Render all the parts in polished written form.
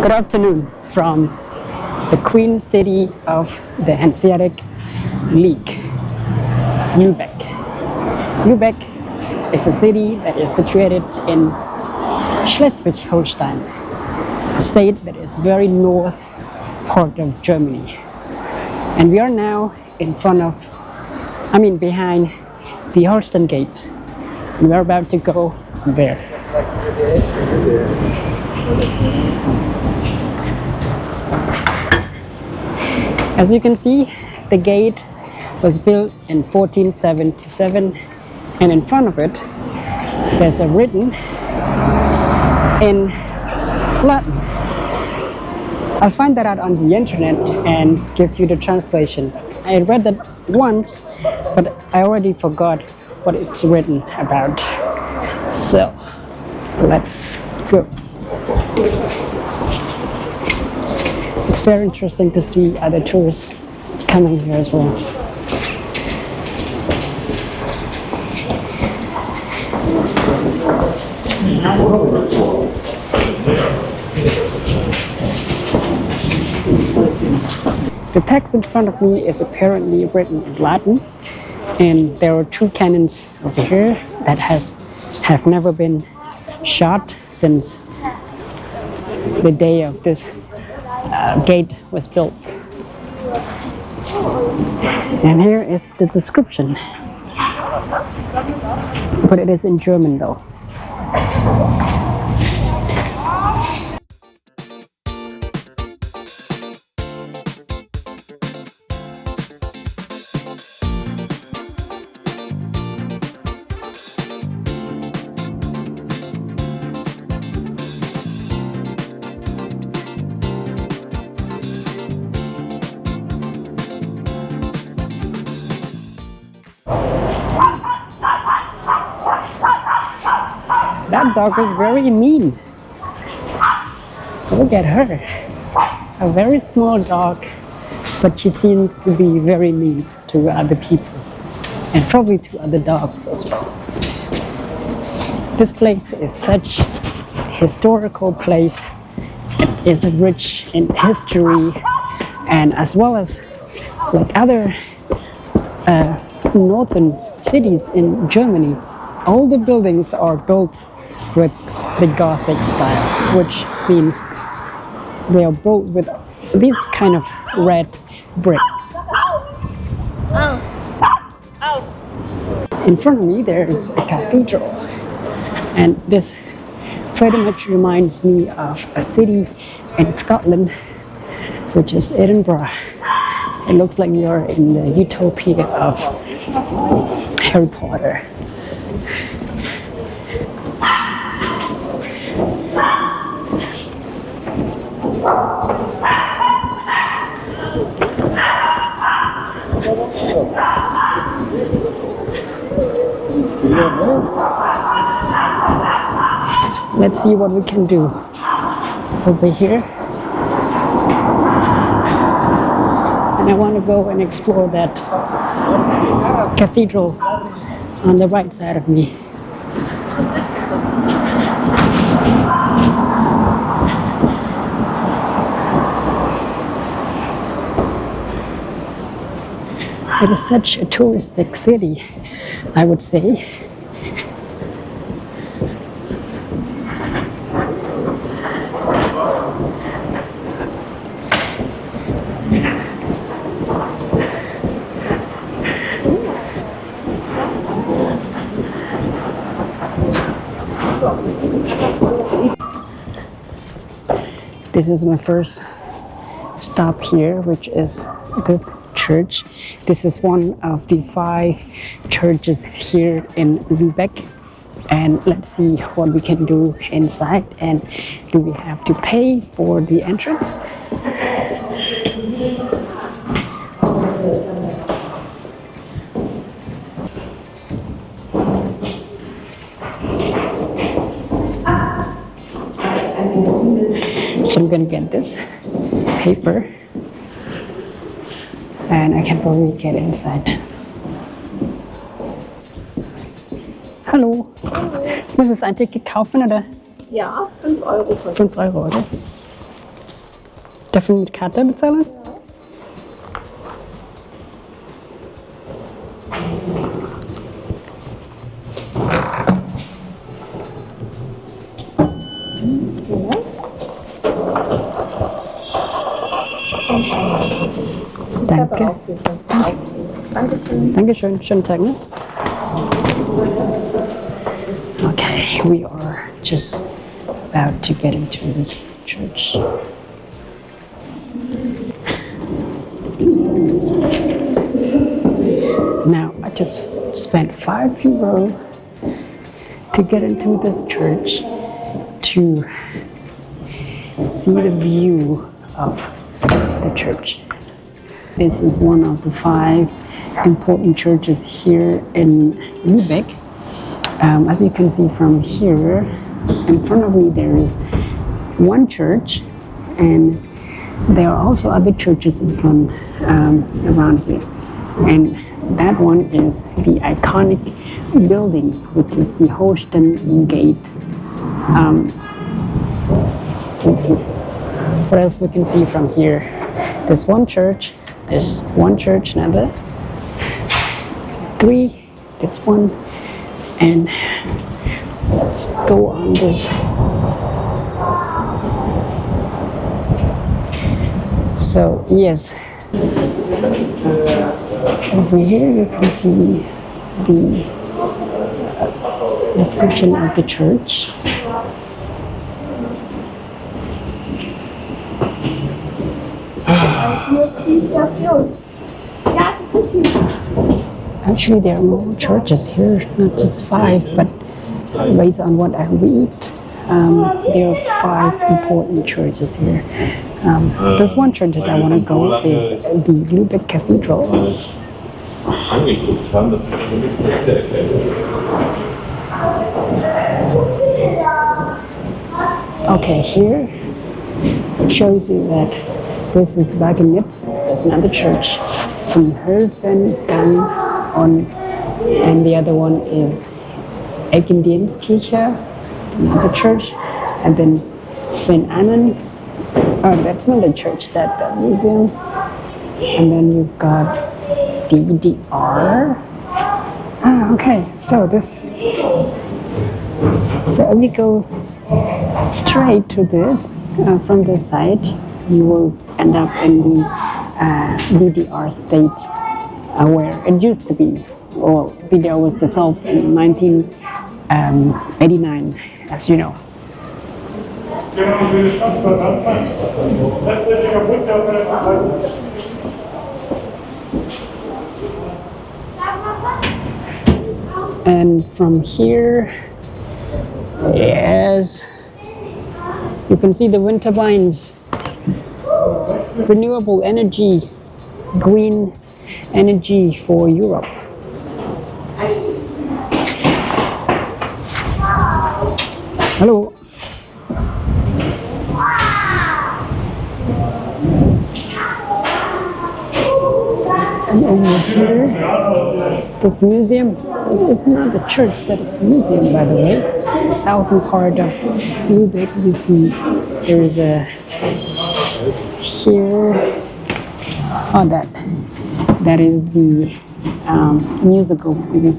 Good afternoon from the Queen City of the Hanseatic League, Lübeck. Lübeck is a city that is situated in Schleswig-Holstein, a state that is very north part of Germany. And we are now behind the Holsten Gate. And we are about to go there. As you can see, the gate was built in 1477, and in front of it there's a written in Latin. I'll find that out on the internet and give you the translation. I read that once, but I already forgot what it's written about. So let's go. It's very interesting to see other tourists coming here as well. The text in front of me is apparently written in Latin, and there are two cannons over here that have never been shot since the day of this gate was built. And here is the description, but it is in German though. That dog is very mean. Look at her. A very small dog, but she seems to be very mean to other people and probably to other dogs as well. This place is such a historical place. It is rich in history, and as well as like other northern cities in Germany, all the buildings are built with the Gothic style, which means they are built with this kind of red brick. In front of me there's a cathedral, and this pretty much reminds me of a city in Scotland, which is Edinburgh. It looks like we are in the utopia of Harry Potter. Let's see what we can do over here. And I want to go and explore that cathedral on the right side of me. It is such a touristic city, I would say. This is my first stop here, which is this church. This is one of the 5 churches here in Lübeck, and let's see what we can do inside. And do we have to pay for the entrance? So I'm gonna get this paper, and I can probably get inside. Hallo. Hallo. Muss das ein Ticket kaufen oder? Ja, 5 Euro. 5 Euro, oder? Darf ich mit Karte bezahlen? Danke. Dankeschön. Schönen Tag, ne? Okay, we are just about to get into this church. Now, I just spent €5 to get into this church to see the view of the church. This is one of the 5 important churches here in Lübeck. As you can see from here, in front of me there is one church, and there are also other churches in front around here. And that one is the iconic building, which is the Holsten Gate. Let's see. What else we can see from here? There's one church, another 3, there's one, and let's go on this. So yes, over here you can see the description of the church. Actually, there are more churches here, not just 5, but based on what I read, there are 5 important churches here. There's one church that I want to go, is the Lübeck Cathedral. Okay, here it shows you that this is Wagenitz. There's another church from Höfen on, and the other one is Marienkirche, another church, and then St. Annan. Oh, that's not a church, that's a museum. And then you've got DDR. Okay, so if you go straight to this from this side, you will end up in the DDR state where it used to be. Well, DDR was dissolved in 1989, as you know. And from here, yes, you can see the wind turbines, renewable energy, green energy for Europe. Hello. And over here, this museum, it is not a church, that is a museum, by the way. It's southern part of Lübeck. You see there's a here, oh, that is the musical school.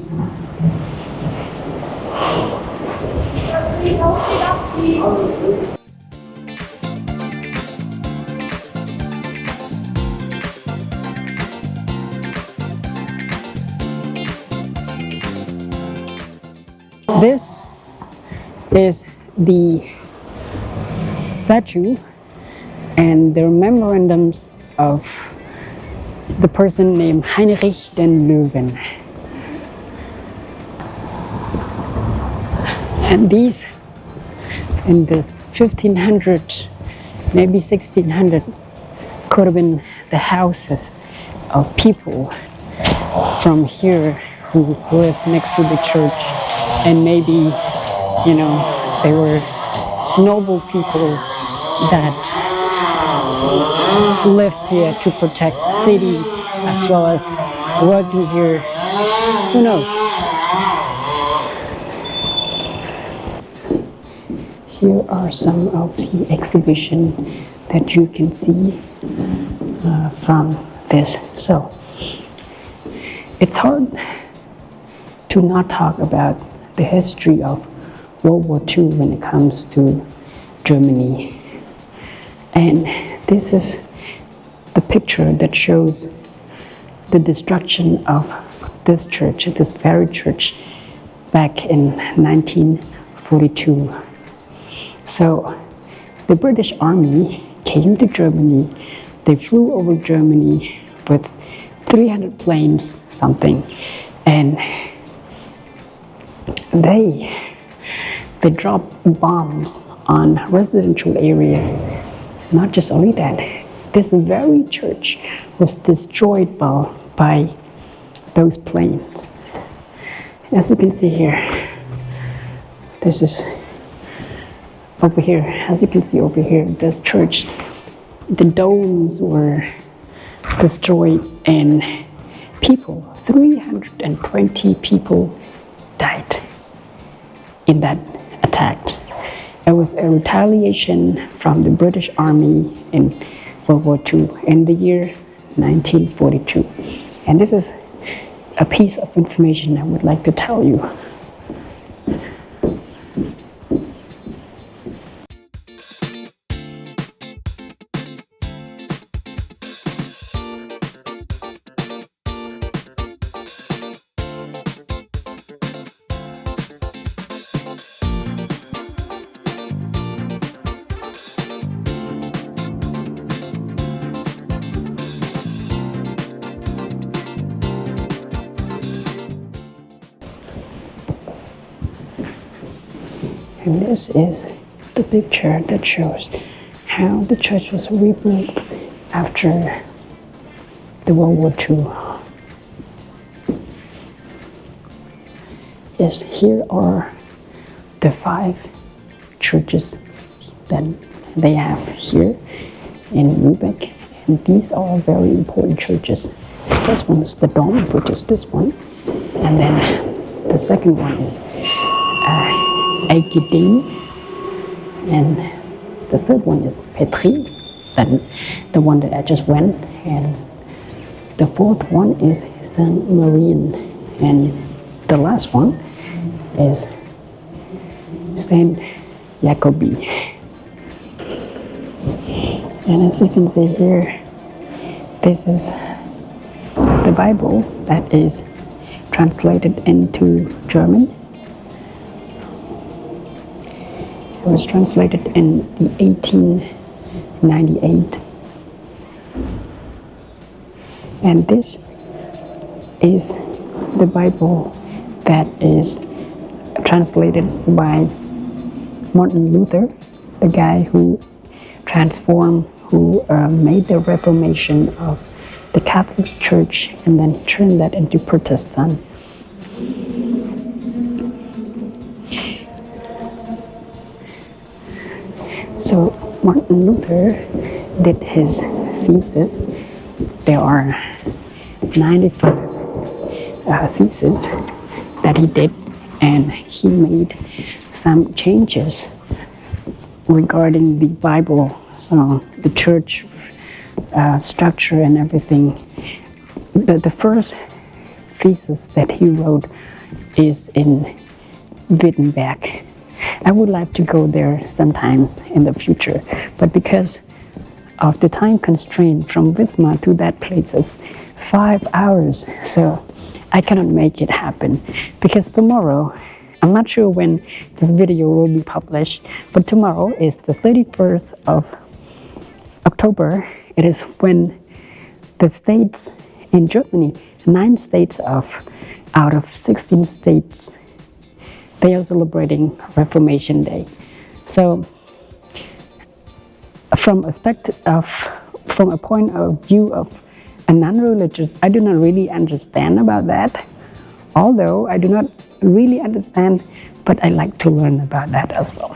This is the statue and the memorandums of the person named Heinrich den Löwen. And these, in the 1500s, maybe 1600, could have been the houses of people from here who lived next to the church. And maybe, you know, they were noble people that lived here to protect the city as well as working here. Who knows? Here are some of the exhibition that you can see from this. So it's hard to not talk about the history of World War II when it comes to Germany. And this is the picture that shows the destruction of this church, this very church, back in 1942. So the British Army came to Germany. They flew over Germany with 300 planes, something, and they dropped bombs on residential areas. Not just only that, this very church was destroyed by those planes. As you can see here, this is over here. As you can see over here, this church, the domes were destroyed and people, 320 people died in that attack. It was a retaliation from the British Army in World War II in the year 1942. And this is a piece of information I would like to tell you. And this is the picture that shows how the church was rebuilt after the World War II. Yes, here are the 5 churches that they have here in Lübeck, and these are very important churches. This one is the domi, which is this one, and then the second one is Eichidin, and the third one is Petri, the one that I just went, and the fourth one is Saint Marien, and the last one is Saint Jacobi. And as you can see here, this is the Bible that is translated into German. It was translated in the 1898. And this is the Bible that is translated by Martin Luther, the guy who made the Reformation of the Catholic Church and then turned that into Protestant. So Martin Luther did his thesis. There are 95 theses that he did, and he made some changes regarding the Bible, so the church structure and everything. The first thesis that he wrote is in Wittenberg. I would like to go there sometimes in the future, but because of the time constraint from Wismar to that place is 5 hours, so I cannot make it happen. Because tomorrow, I'm not sure when this video will be published, but tomorrow is the 31st of October. It is when the states in Germany, 9 states out of 16 states, they are celebrating Reformation Day. So from a point of view of a non-religious, I do not really understand about that. Although I do not really understand, but I like to learn about that as well.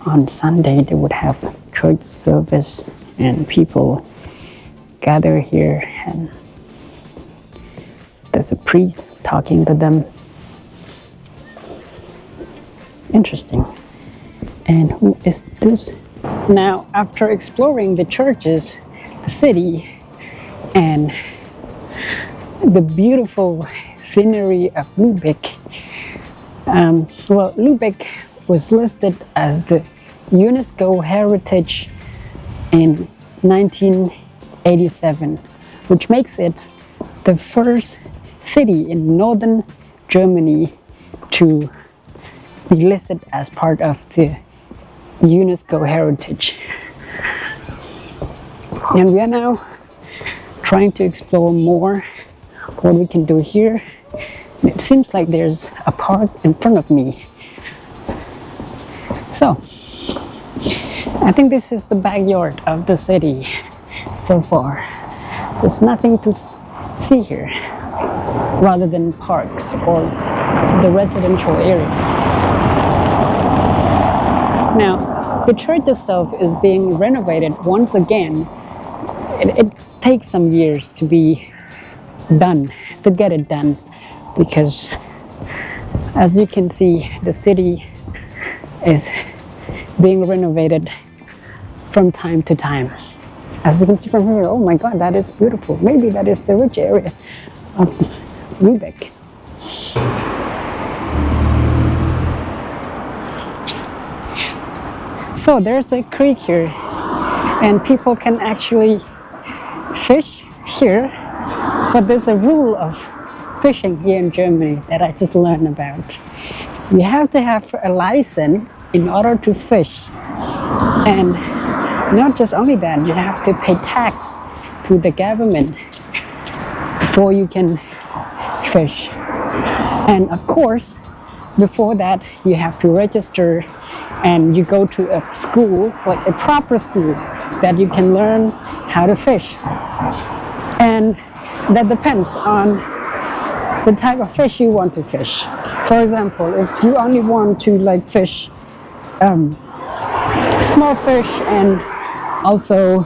On Sunday, they would have church service and people gather here, and there's a priest talking to them. Interesting. And who is this Now, after exploring the churches, the city, and the beautiful scenery of Lübeck, well, Lübeck was listed as the UNESCO Heritage in 1987, which makes it the first city in northern Germany to be listed as part of the UNESCO Heritage. And we are now trying to explore more what we can do here. It seems like there's a park in front of me. So, I think this is the backyard of the city so far. There's nothing to see here rather than parks or the residential area. Now, the church itself is being renovated once again. It takes some years to be done, to get it done, because as you can see, the city is being renovated from time to time. As you can see from here, oh my God, that is beautiful. Maybe that is the rich area of Lübeck. So there's a creek here, and people can actually fish here, but there's a rule of fishing here in Germany that I just learned about. You have to have a license in order to fish, and not just only that, you have to pay tax to the government before you can fish. And of course, before that, you have to register and you go to a school, like a proper school, that you can learn how to fish. And that depends on the type of fish you want to fish. For example, if you only want to like fish small fish, and also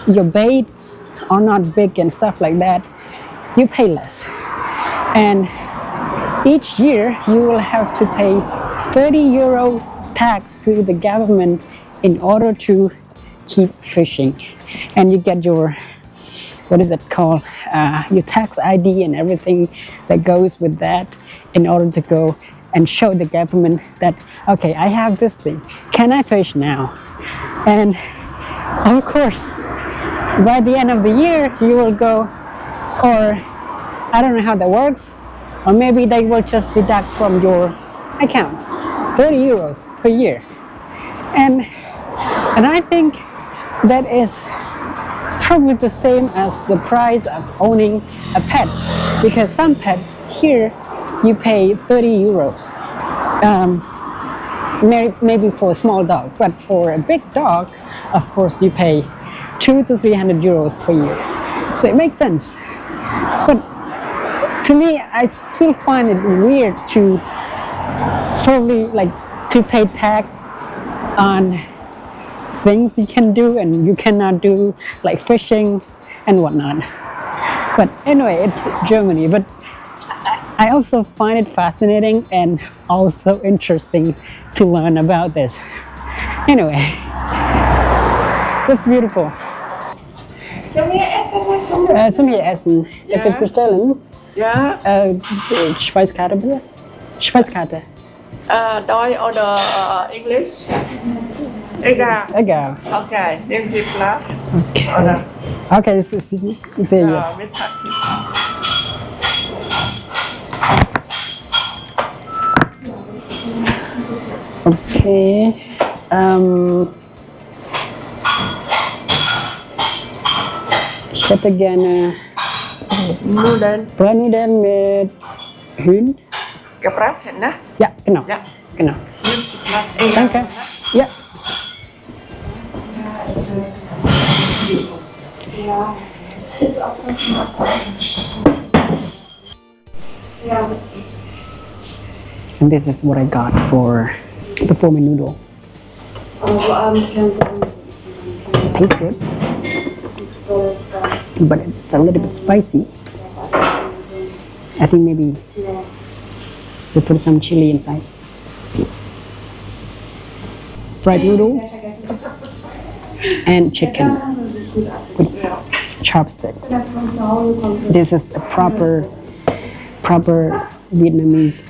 your baits are not big and stuff like that, you pay less. And each year you will have to pay 30 euro tax to the government in order to keep fishing. And you get your, what is it called, your tax ID and everything that goes with that in order to go and show the government that, okay, I have this thing, can I fish now? And of course, by the end of the year, you will go, or I don't know how that works, or maybe they will just deduct from your account 30 euros per year. And I think that is probably the same as the price of owning a pet, because some pets here you pay 30 euros, maybe for a small dog, but for a big dog, of course, you pay 200 to 300 euros per year. So it makes sense. But to me, I still find it weird to probably like to pay tax on things you can do and you cannot do, like fishing and whatnot. But anyway, it's Germany. But I also find it fascinating and also interesting to learn about this. Anyway, that's beautiful. Zum hier essen. Darf ich bestellen? Ja. Speiskarte bitte. Speiskarte. Do I order English? Egal. Egal. Okay, nehmen Sie Platz. Okay. Oder? Okay, das ist sehr jetzt. Mit Taxi. Okay. Ich hätte gerne Nudeln mit Hühn. Gebraten, ne? Ja, genau. Ja. Genau. Nehmen Sie Platz. Danke. Ja. Ja, ist auch ja. And this is what I got for the foamy noodle. Tastes good, but it's a little bit spicy. I think maybe to put some chili inside. Fried noodles and chicken with chopsticks. This is a proper Vietnamese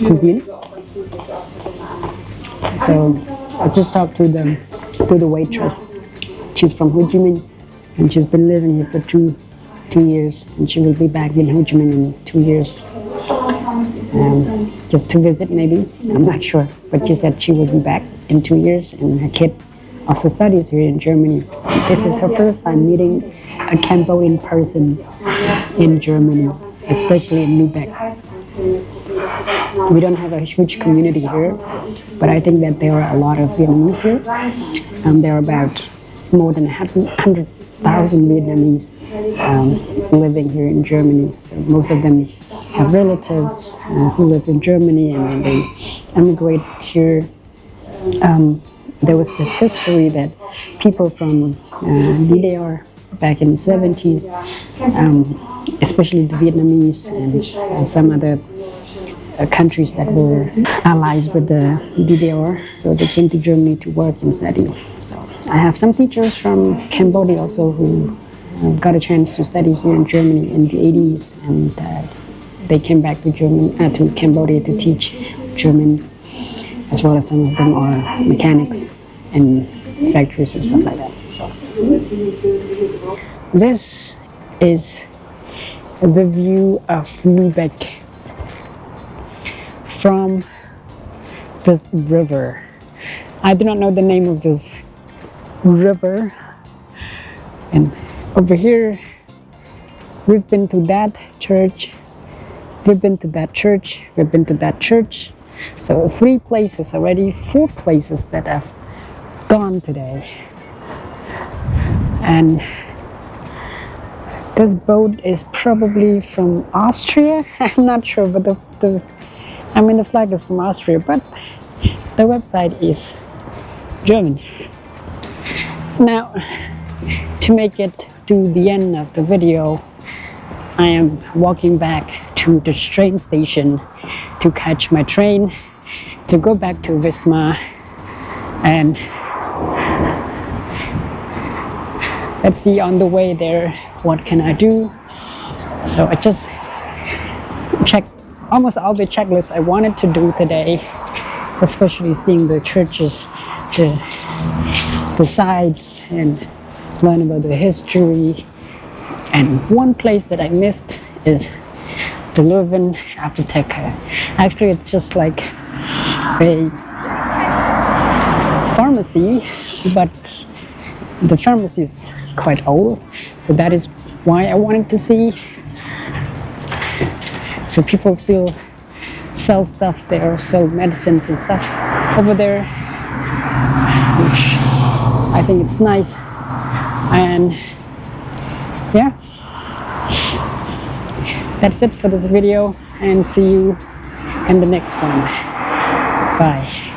cuisine. So I just talked to the waitress. She's from Ho Chi Minh, and she's been living here for two years, and she will be back in Ho Chi Minh in 2 years. Just to visit, maybe, I'm not sure, but she said she will be back in 2 years, and her kid also studies here in Germany. This is her first time meeting a Cambodian person in Germany, especially in Lübeck. We don't have a huge community here, but I think that there are a lot of Vietnamese here. There are about more than 100,000 Vietnamese living here in Germany. So most of them have relatives who live in Germany, and when they emigrate here, there was this history that people from DDR back in the 70s, especially the Vietnamese and some other countries that were allies with the DDR, so they came to Germany to work and study. So I have some teachers from Cambodia also who got a chance to study here in Germany in the 80s, and they came back to to Cambodia to teach German, as well as some of them are mechanics in factories and stuff like that. So this is the view of Lübeck from this river. I do not know the name of this river. And over here, we've been to that church, we've been to that church, we've been to that church. So 3 places already, 4 places that I've gone today. And this boat is probably from Austria. I'm not sure, but the flag is from Austria, but the website is German. Now, to make it to the end of the video, I am walking back to the train station to catch my train to go back to Wismar, and let's see on the way there what can I do. So I just checked almost all the checklists I wanted to do today, especially seeing the churches, the sites, and learn about the history. And one place that I missed is the Leuven Apotheke. Actually, it's just like a pharmacy, but the pharmacy is quite old, so that is why I wanted to see. So people still sell stuff there, sell medicines and stuff over there, which I think it's nice. And yeah, that's it for this video, and see you in the next one. Bye.